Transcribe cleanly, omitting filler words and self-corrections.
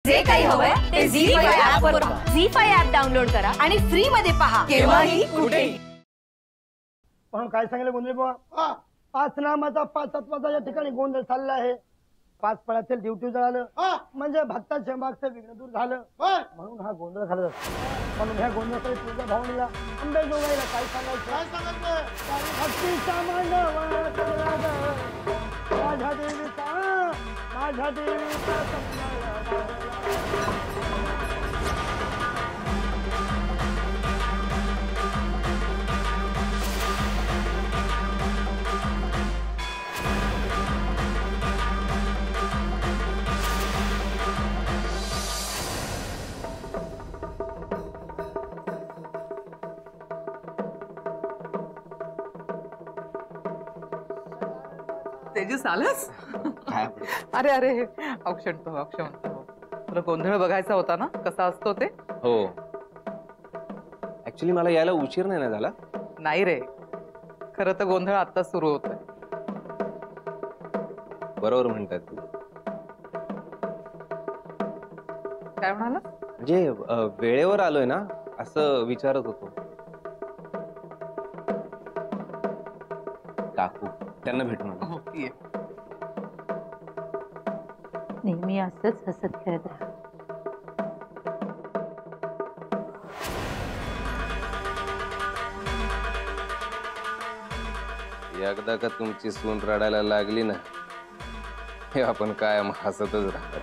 जे काही हवंय ते झी5 ऍप वर पहा. झी5 ऍप डाउनलोड करा आणि फ्री मध्ये पहा केव्हाही कुठेही. म्हणून काय सांगितलं गोंधळ बुवा? पाच नामाचा पाच तत्वाचा या ठिकाणी गोंधळ चालला आहे. पाच फळातील ड्युटी झालं म्हणजे भक्ताच्या मागचं विघ्न दूर झालं, म्हणून हा गोंधळ झाला जातो. म्हणून ह्या गोंधळाकडे तुझ्या भावनेला अंबेजोगाईला काय सांगायचं? भक्तीचा मांडवा सजला ग, माझ्या देवीचा, माझ्या देवीचा समजा. तेजस आलंस? अरे अरे अक्षमतो अक्षमतो, तुला गोंधळ बघायचा होता ना कसा असतो ते? हो, ऍक्च्युली मला यायला उशीर नाही ना झाला. नाही रे, खरं तर गोंधळ आता सुरू होतोय. बरोबर म्हणतात तू. काय म्हणाला? म्हणजे वेळेवर आलोय ना असं विचारत होतो. काकू त्यांना भेटून आलो. नेहमी असंच हसत खेळत राहा. एकदा का तुमची सून रडायला लागली ना, हे आपण कायम हसतच राहणार.